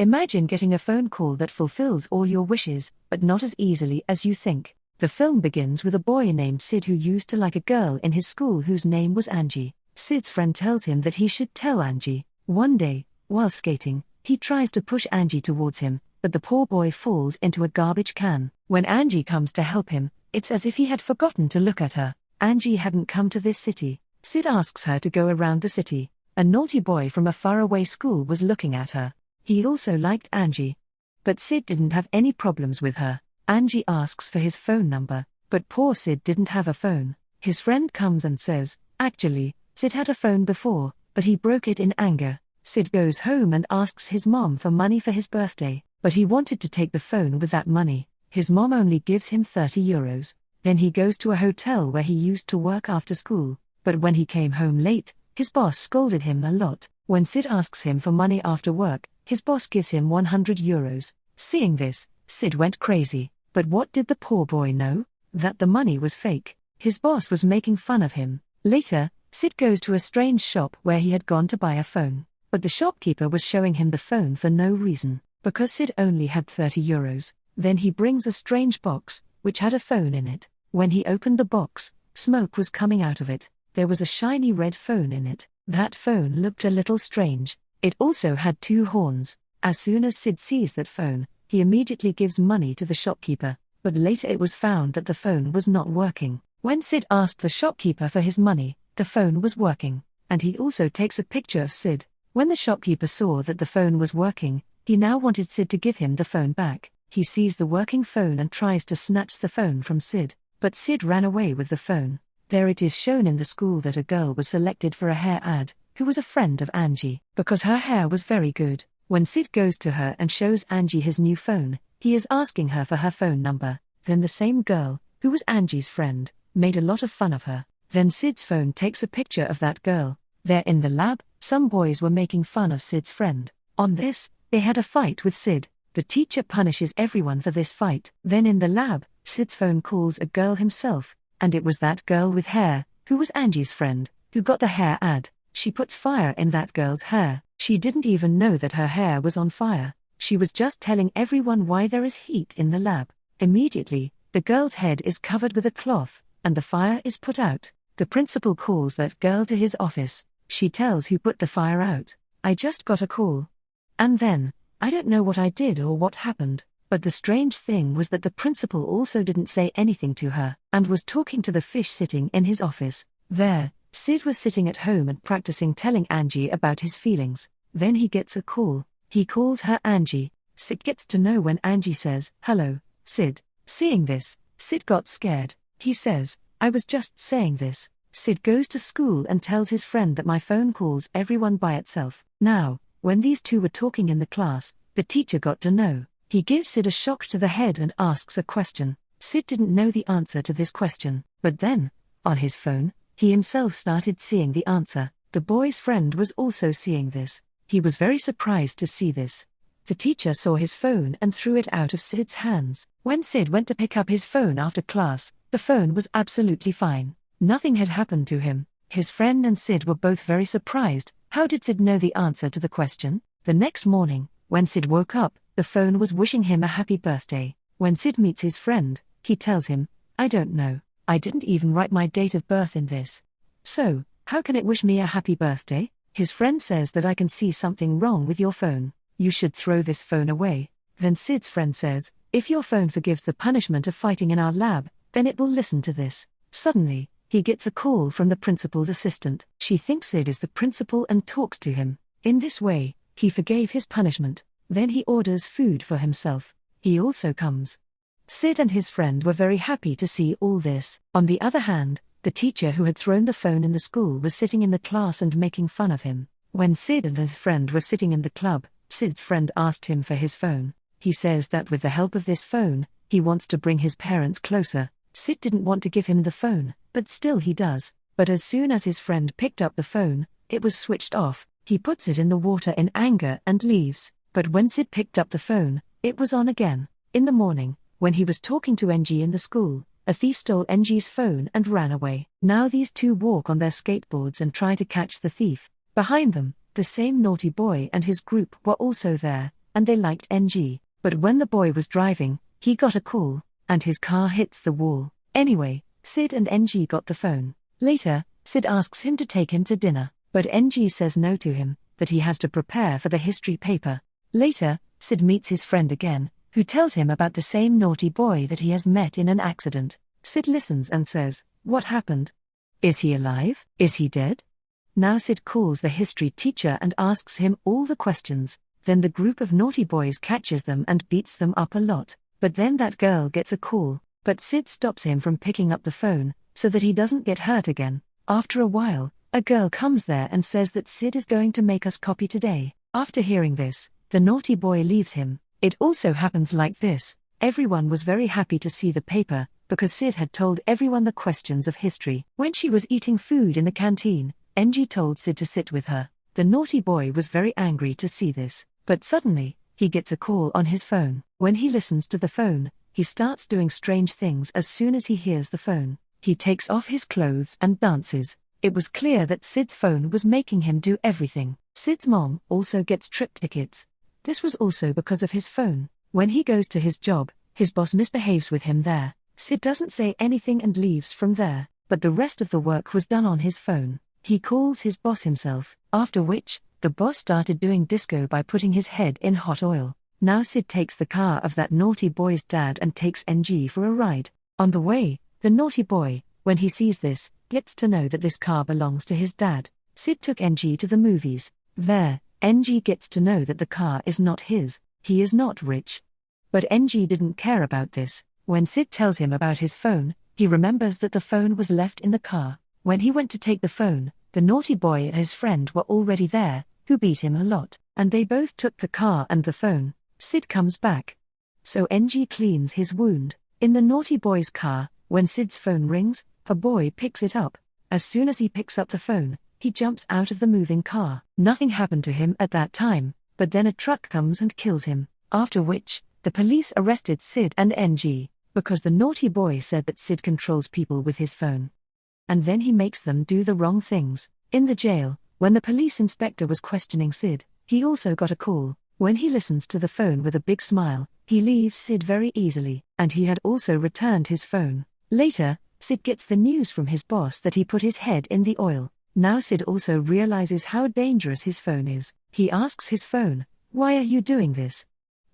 Imagine getting a phone call that fulfills all your wishes, but not as easily as you think. The film begins with a boy named Sid who used to like a girl in his school whose name was Angie. Sid's friend tells him that he should tell Angie. One day, while skating, he tries to push Angie towards him, but the poor boy falls into a garbage can. When Angie comes to help him, it's as if he had forgotten to look at her. Angie hadn't come to this city. Sid asks her to go around the city. A naughty boy from a faraway school was looking at her. He also liked Angie. But Sid didn't have any problems with her. Angie asks for his phone number, but poor Sid didn't have a phone. His friend comes and says, actually, Sid had a phone before, but he broke it in anger. Sid goes home and asks his mom for money for his birthday, but he wanted to take the phone with that money. His mom only gives him 30 euros. Then he goes to a hotel where he used to work after school, but when he came home late, his boss scolded him a lot. When Sid asks him for money after work, his boss gives him 100 euros. Seeing this, Sid went crazy. But what did the poor boy know? That the money was fake. His boss was making fun of him. Later, Sid goes to a strange shop where he had gone to buy a phone. But the shopkeeper was showing him the phone for no reason, because Sid only had 30 euros. Then he brings a strange box, which had a phone in it. When he opened the box, smoke was coming out of it. There was a shiny red phone in it. That phone looked a little strange. It also had 2 horns. As soon as Sid sees that phone, he immediately gives money to the shopkeeper, but later it was found that the phone was not working. When Sid asked the shopkeeper for his money, the phone was working, and he also takes a picture of Sid. When the shopkeeper saw that the phone was working, he now wanted Sid to give him the phone back. He sees the working phone and tries to snatch the phone from Sid, but Sid ran away with the phone. There it is shown in the school that a girl was selected for a hair ad, who was a friend of Angie, because her hair was very good. When Sid goes to her and shows Angie his new phone, he is asking her for her phone number. Then the same girl, who was Angie's friend, made a lot of fun of her. Then Sid's phone takes a picture of that girl. There in the lab, some boys were making fun of Sid's friend. On this, they had a fight with Sid. The teacher punishes everyone for this fight. Then in the lab, Sid's phone calls a girl himself, and it was that girl with hair, who was Angie's friend, who got the hair ad. She puts fire in that girl's hair. She didn't even know that her hair was on fire. She was just telling everyone why there is heat in the lab. Immediately, the girl's head is covered with a cloth, and the fire is put out. The principal calls that girl to his office. She tells who put the fire out. I just got a call. And then, I don't know what I did or what happened, but the strange thing was that the principal also didn't say anything to her, and was talking to the fish sitting in his office. There, Sid was sitting at home and practicing telling Angie about his feelings. Then he gets a call. He calls her Angie. Sid gets to know when Angie says, "Hello, Sid." Seeing this, Sid got scared. He says, "I was just saying this." Sid goes to school and tells his friend that my phone calls everyone by itself. Now, when these two were talking in the class, the teacher got to know. He gives Sid a shock to the head and asks a question. Sid didn't know the answer to this question, but then, on his phone, he himself started seeing the answer. The boy's friend was also seeing this. He was very surprised to see this. The teacher saw his phone and threw it out of Sid's hands. When Sid went to pick up his phone after class, the phone was absolutely fine. Nothing had happened to him. His friend and Sid were both very surprised. How did Sid know the answer to the question? The next morning, when Sid woke up, the phone was wishing him a happy birthday. When Sid meets his friend, he tells him, "I don't know. I didn't even write my date of birth in this. So, how can it wish me a happy birthday?" His friend says that I can see something wrong with your phone. You should throw this phone away. Then Sid's friend says, "If your phone forgives the punishment of fighting in our lab, then it will listen to this." Suddenly, he gets a call from the principal's assistant. She thinks Sid is the principal and talks to him. In this way, he forgave his punishment. Then he orders food for himself. He also comes. Sid and his friend were very happy to see all this. On the other hand, the teacher who had thrown the phone in the school was sitting in the class and making fun of him. When Sid and his friend were sitting in the club, Sid's friend asked him for his phone. He says that with the help of this phone, he wants to bring his parents closer. Sid didn't want to give him the phone, but still he does. But as soon as his friend picked up the phone, it was switched off. He puts it in the water in anger and leaves. But when Sid picked up the phone, it was on again. In the morning, when he was talking to NG in the school, a thief stole NG's phone and ran away. Now these two walk on their skateboards and try to catch the thief. Behind them, the same naughty boy and his group were also there. and they liked NG. But when the boy was driving, he got a call, and his car hits the wall. Anyway, Sid and NG got the phone. Later, Sid asks him to take him to dinner, but NG says no to him, that he has to prepare for the history paper. Later, Sid meets his friend again, who tells him about the same naughty boy that he has met in an accident. Sid listens and says, "What happened? Is he alive? Is he dead?" Now Sid calls the history teacher and asks him all the questions. Then the group of naughty boys catches them and beats them up a lot. But then that girl gets a call, but Sid stops him from picking up the phone, so that he doesn't get hurt again. After a while, a girl comes there and says that Sid is going to make us copy today. After hearing this, the naughty boy leaves him. It also happens like this. Everyone was very happy to see the paper, because Sid had told everyone the questions of history. When she was eating food in the canteen, NG told Sid to sit with her. The naughty boy was very angry to see this, but suddenly, he gets a call on his phone. When he listens to the phone, he starts doing strange things. As soon as he hears the phone, he takes off his clothes and dances. It was clear that Sid's phone was making him do everything. Sid's mom also gets trip tickets. This was also because of his phone. When he goes to his job, his boss misbehaves with him there. Sid doesn't say anything and leaves from there, but the rest of the work was done on his phone. He calls his boss himself, after which, the boss started doing disco by putting his head in hot oil. Now Sid takes the car of that naughty boy's dad and takes NG for a ride. On the way, the naughty boy, when he sees this, gets to know that this car belongs to his dad. Sid took NG to the movies. There, NG gets to know that the car is not his, he is not rich. But NG didn't care about this. When Sid tells him about his phone, he remembers that the phone was left in the car. When he went to take the phone, the naughty boy and his friend were already there, who beat him a lot, and they both took the car and the phone. Sid comes back. So NG cleans his wound. In the naughty boy's car, when Sid's phone rings, a boy picks it up. As soon as he picks up the phone, he jumps out of the moving car. Nothing happened to him at that time, but then a truck comes and kills him. After which, the police arrested Sid and NG, because the naughty boy said that Sid controls people with his phone. And then he makes them do the wrong things. In the jail, when the police inspector was questioning Sid, he also got a call. When he listens to the phone with a big smile, he leaves Sid very easily, and he had also returned his phone. Later, Sid gets the news from his boss that he put his head in the oil. Now Sid also realizes how dangerous his phone is. He asks his phone, "Why are you doing this?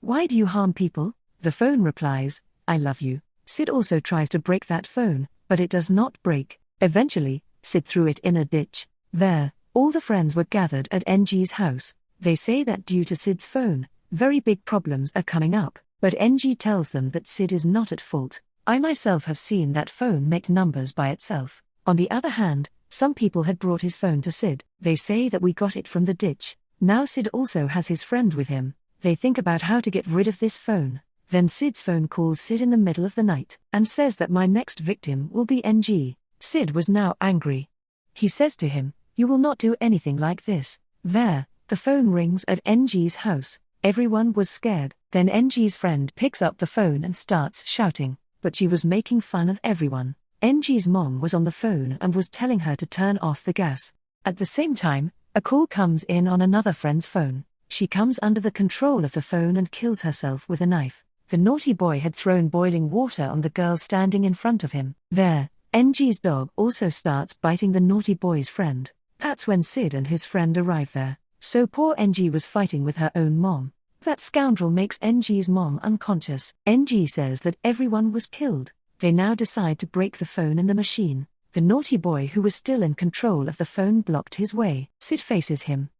Why do you harm people?" The phone replies, "I love you." Sid also tries to break that phone, but it does not break. Eventually, Sid threw it in a ditch. There, all the friends were gathered at NG's house. They say that due to Sid's phone, very big problems are coming up, but NG tells them that Sid is not at fault. "I myself have seen that phone make numbers by itself." On the other hand, some people had brought his phone to Sid. They say that we got it from the ditch. Now Sid also has his friend with him. They think about how to get rid of this phone. Then Sid's phone calls Sid in the middle of the night, and says that my next victim will be NG. Sid was now angry. He says to him, "You will not do anything like this." There, the phone rings at NG's house. Everyone was scared. Then NG's friend picks up the phone and starts shouting, but she was making fun of everyone. NG's mom was on the phone and was telling her to turn off the gas. At the same time, a call comes in on another friend's phone. She comes under the control of the phone and kills herself with a knife. The naughty boy had thrown boiling water on the girl standing in front of him. There, NG's dog also starts biting the naughty boy's friend. That's when Sid and his friend arrive there. So poor NG was fighting with her own mom. That scoundrel makes NG's mom unconscious. NG says that everyone was killed. They now decide to break the phone in the machine. The naughty boy who was still in control of the phone blocked his way. Sid faces him.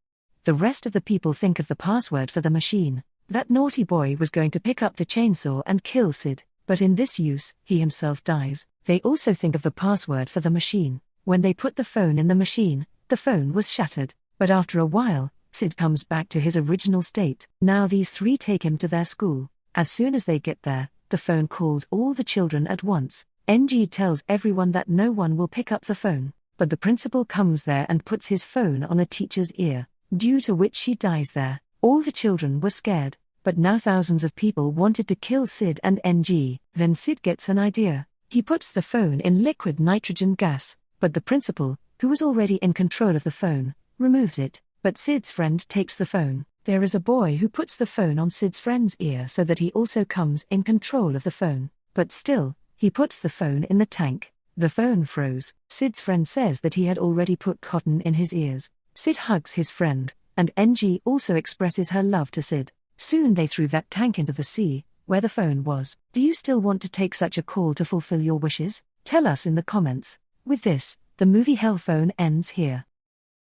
The rest of the people think of the password for the machine. That naughty boy was going to pick up the chainsaw and kill Sid, but in this use, he himself dies. They also think of the password for the machine. When they put the phone in the machine, the phone was shattered, but after a while, Sid comes back to his original state. Now these three take him to their school. As soon as they get there, the phone calls all the children at once. NG tells everyone that no one will pick up the phone, but the principal comes there and puts his phone on a teacher's ear, due to which she dies there. All the children were scared, but now thousands of people wanted to kill Sid and NG. Then Sid gets an idea. He puts the phone in liquid nitrogen gas, but the principal, who was already in control of the phone, removes it, but Sid's friend takes the phone. There is a boy who puts the phone on Sid's friend's ear so that he also comes in control of the phone, but still, he puts the phone in the tank. The phone froze. Sid's friend says that he had already put cotton in his ears. Sid hugs his friend, and NG also expresses her love to Sid. Soon they threw that tank into the sea, where the phone was. Do you still want to take such a call to fulfill your wishes? Tell us in the comments. With this, the movie Hellphone ends here.